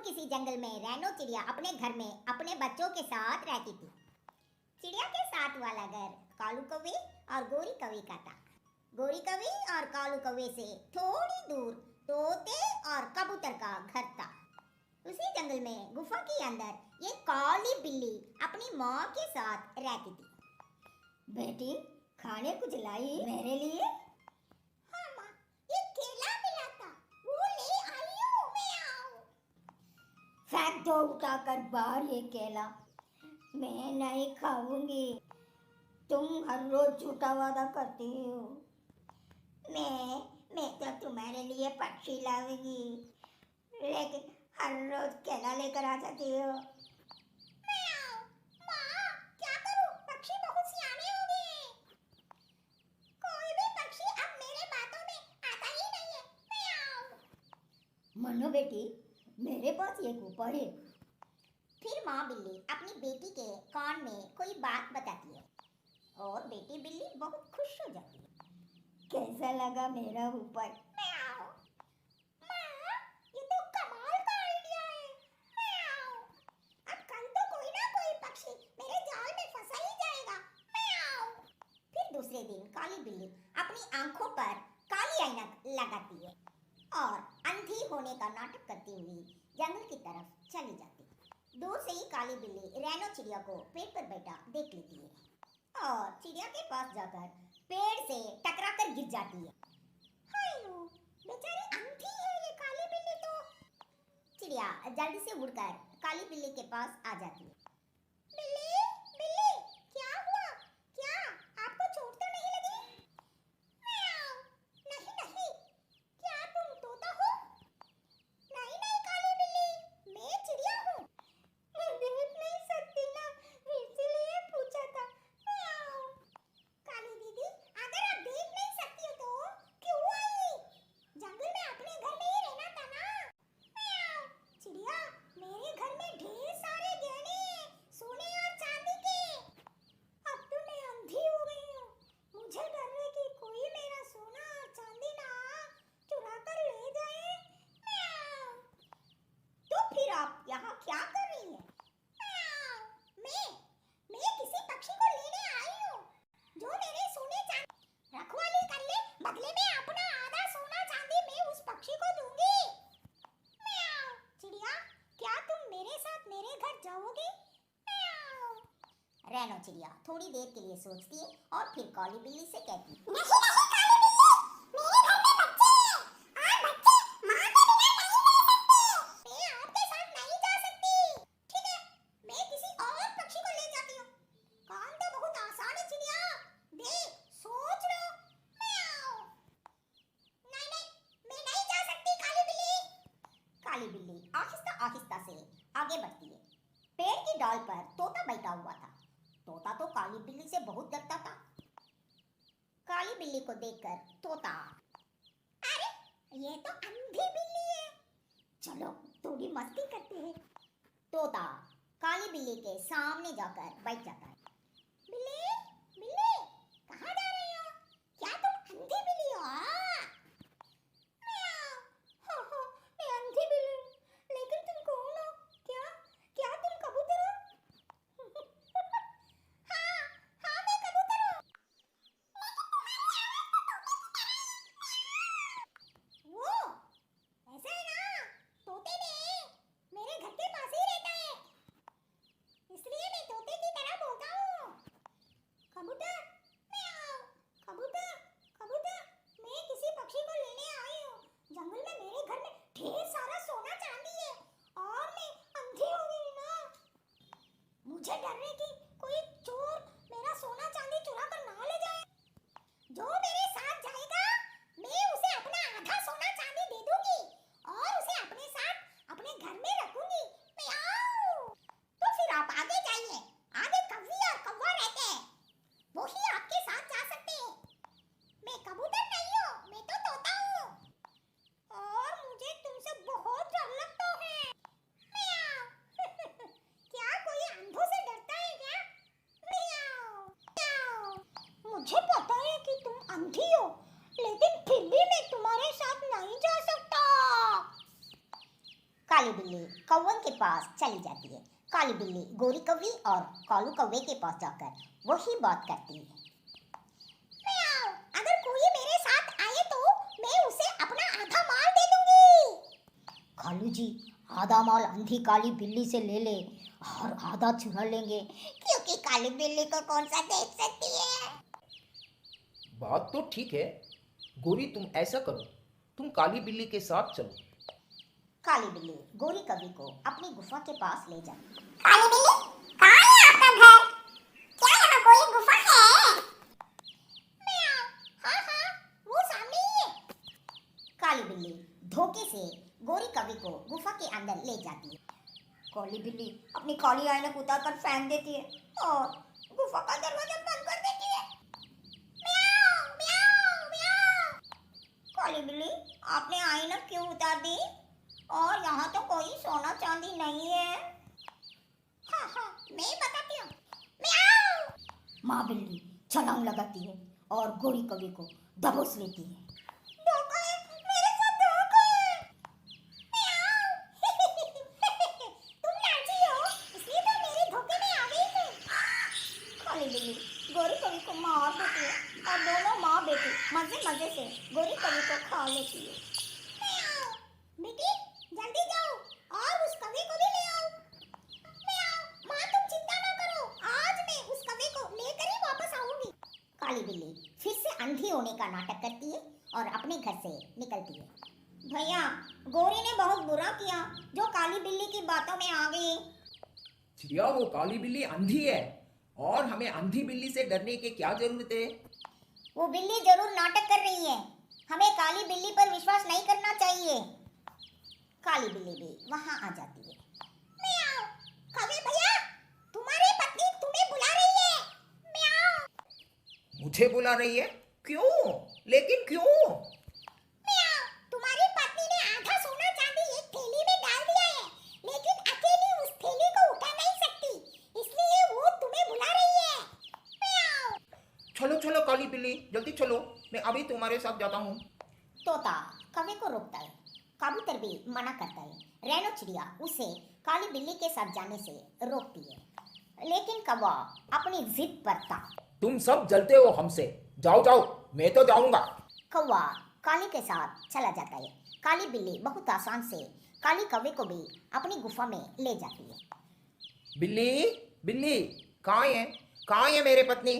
किसी जंगल में रैनो चिड़िया अपने घर में अपने बच्चों के साथ रहती थी। चिड़िया के साथ वाला घर कालू कौवे और गोरी कौवे का था। गोरी कौवे और कालू कौवे से थोड़ी दूर तोते और कबूतर का घर था। उसी जंगल में गुफा के अंदर एक काली बिल्ली अपनी माँ के साथ रहती थी। बेटी, खाने कुछ लाई मेरे लिए? हाँ माँ, ये केला मिला था, वो ले आई हूँ मैं। फेंक दो उठाकर बाहर ये केला। मैं नहीं खाऊंगी। तुम हर रोज झूठा वादा करती हो। मैं तो तुम्हारे लिए पक्षी लाऊंगी, लेकिन हर रोज केला लेकर आ जाती हो। माँ, क्या करूँ? पक्षी बहुत सियाने हो गए हैं। कोई भी पक्षी अब मेरे बातों में आता ही नहीं है। मनो बेटी, मेरे पास एक उपाय है। फिर माँ बिल्ली अपनी बेटी के कान में कोई बात बताती है और बेटी बिल्ली बहुत खुश हो जाती है। कैसा लगा मेरा उपाय? माँ, ये तो कमाल का आइडिया है। अब कल तो कोई ना कोई पक्षी मेरे जाल में फंसा ही जाएगा। फिर दूसरे दिन काली बिल्ली अपनी आंखों पर काली ऐनक लगाती है और अंधी होने का नाटक करती हुई जंगल की तरफ चली जाती है। दूर से ही काली बिल्ली रैनो चिड़िया को पेड़ पर बैठा देख लेती है और चिड़िया के पास जाकर पेड़ से टकराकर गिर जाती है। हायो, बेचारी अंधी है ये काली बिल्ली तो। चिड़िया जल्दी से उड़कर काली बिल्ली के पास आ जाती है। बिल्ली, बिल्ली, क्या हुआ? क्या आपको चोट तो नहीं लगी? नहीं नहीं, क्या तुम तोता हो? नहीं नहीं काली बिल्ली, मैं चिड़िया हूँ। मैं देख नहीं सकती ना, इसलिए पूछा था। काली दीदी, अगर आप देख नहीं सकती हो तो क्यों आई? जंगल में अपने घर में ही रहना था ना। चिड़िया, मेरे घर में ढेर सारे गहने हैं, सोने और चांदी के। अब तो मैं अंधी हो गई हूँ। मुझे डर है कि कोई मेरा सोना और चांदी ना चुरा कर ले जाए। तो फिर आप यहाँ क्या कर रही हैं? मैं किसी पक्षी को लेने आई हूँ जो मेरे सोने चांदी रखवाली कर ले। बदले में अपना आधा सोना चांदी मैं उस पक्षी को दूंगी। चिड़िया, क्या तुम मेरे साथ मेरे घर जाओगे? रैनो चिड़िया थोड़ी देर के लिए सोचती है और फिर काली बिल्ली से कहती है, नहीं नहीं काली बिल्ली, मेरे घर में बच्चे हैं और बच्चे माँ के बिना नहीं रह सकते। मैं आपके साथ नहीं जा सकती। ठीक है, मैं किसी और पक्षी को ले जाती हूँ। काम तो बहुत आसान है चिड़िया, देख सोच लो। नहीं नहीं, मैं नहीं जा सकती काली बिल्ली। काली बिल्ली आहिस्ता आहिस्ता से आगे बढ़ती है। पेड़ की डाल पर तोता बैठा हुआ था। तोता तो काली बिल्ली से बहुत डरता था। काली बिल्ली को देखकर तोता, अरे ये तो अंधी बिल्ली है, चलो थोड़ी मस्ती करते हैं। तोता काली बिल्ली के सामने जाकर बैठ जाता है। बिल्ली, बिल्ली, कहाँ जा रही हो? क्या तुम अंधी बिल्ली हो? हाँ हाँ, मैं अंधी बिल्ली हूँ, लेकिन तुम कौन हो? क्या तुम कबूतर हो? हाँ, मैं कबूतर हूँ। वो ऐसा है ना, तोते ने मेरे घर के पास ही रहता है, इसलिए मैं तोते की तरह बोलता बिल्ली कौवे के पास चली जाती है। काली बिल्ली गोरी कौवी और कालू कौवे के पास जाकर वही बात करती है। म्याऊ, अगर कोई मेरे साथ आए तो मैं उसे अपना आधा माल दे दूंगी। कालू जी, आधा माल अंधी काली बिल्ली से ले ले और आधा चुरा लेंगे। क्योंकि काली बिल्ली को कौन सा देख सकती है। बात तो ठीक है। गोरी, तुम ऐसा करो, तुम काली बिल्ली के साथ चलो। काली बिल्ली गोरी कौवी को अपनी गुफा के पास ले जाती है। काली बिल्ली, कहाँ है आपका घर? क्या यहाँ कोई गुफा है? म्याऊ, हाँ हाँ, वो सामने ही है। काली बिल्ली धोखे से गोरी कौवी को गुफा के अंदर ले जाती है। काली बिल्ली अपनी काली ऐनक उतार कर फेंक देती है और गुफा का दरवाजा बंद कर देती है। म्याऊ, म्याऊ, म्याऊ। काली बिल्ली, आपने ऐनक क्यों उतार दी? और यहाँ तो कोई सोना चांदी नहीं है। हाँ हाँ, मैं बताती हूँ। म्याऊ। माँ बिल्ली छलांग लगाती है और गोरी कौवी को दबोच लेती है। धोखा है, मेरे साथ धोखा है। म्याऊ। तुम नाची हो, इसलिए तो मेरे धोखे में आ गई थी। काली बिल्ली गोरी कौवी को मार देती है और दोनों माँ बेटी मजे मजे से गोरी कौवी को खा लेती है। म्याऊ, बेटी जल्दी जाओ और उस कौवे को भी ले आओ। म्याऊ, माँ तुम चिंता ना करो, आज मैं उस कौवे को लेकर ही वापस आऊंगी। काली बिल्ली फिर से अंधी होने का नाटक करती है और अपने घर से निकलती है। भैया, गोरी ने बहुत बुरा किया जो काली बिल्ली की बातों में आ गई। चिड़िया, वो काली बिल्ली अंधी है और हमें अंधी बिल्ली से डरने की क्या जरूरत है? वो बिल्ली जरूर नाटक कर रही है। हमें काली बिल्ली पर विश्वास नहीं करना चाहिए। काली बिल्ली भी वहां आ जाती है। म्याऊ, कौवे भैया, तुम्हारी पत्नी तुम्हें बुला रही है। म्याऊ। मुझे बुला रही है? क्यों? लेकिन क्यों? म्याऊ, तुम्हारी पत्नी ने आधा सोना चांदी एक थैली में डाल दिया है, लेकिन अकेली उस थैली को उठा नहीं सकती, इसलिए वो तुम्हें बुला रही है। म्याऊ। चलो चलो काली बिल्ली, जल्दी चलो, मैं अभी तुम्हारे साथ जाता हूँ। तोता कौवे को रोकता है, कबूतर भी मना करता है, रेनो चिड़िया उसे काली बिल्ली के साथ जाने से रोकती है, लेकिन कौवा अपनी जिद पर था। तुम सब जलते हो हमसे, जाओ जाओ, मैं तो जाऊंगा। कौवा काली के साथ चला जाता है। काली बिल्ली बहुत आसान से काली कौवे को भी अपनी गुफा में ले जाती है। बिल्ली बिल्ली, कहाँ है? कहाँ है मेरे पत्नी?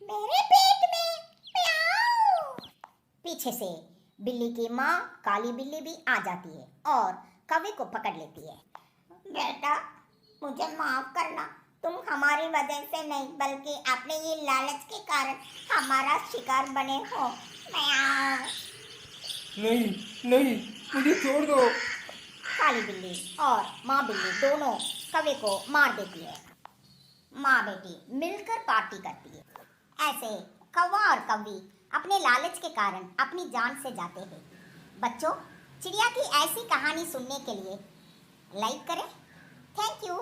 मेरे पेट में। म्याऊ। पीछे से बिल्ली की माँ काली बिल्ली भी आ जाती है और कौवे को पकड़ लेती है। बेटा, मुझे माफ करना। तुम हमारी वजह से नहीं बल्कि अपने ये लालच के कारण हमारा शिकार बने हो। म्याऊ। नहीं नहीं, मुझे छोड़ दो। काली बिल्ली और माँ बिल्ली दोनों कौवे को मार देती है। माँ बेटी मिलकर पार्टी करती है। ऐसे कौवा और कौवी अपने लालच के कारण अपनी जान से जाते हैं। बच्चों, चिड़िया की ऐसी कहानी सुनने के लिए लाइक करें। Thank you.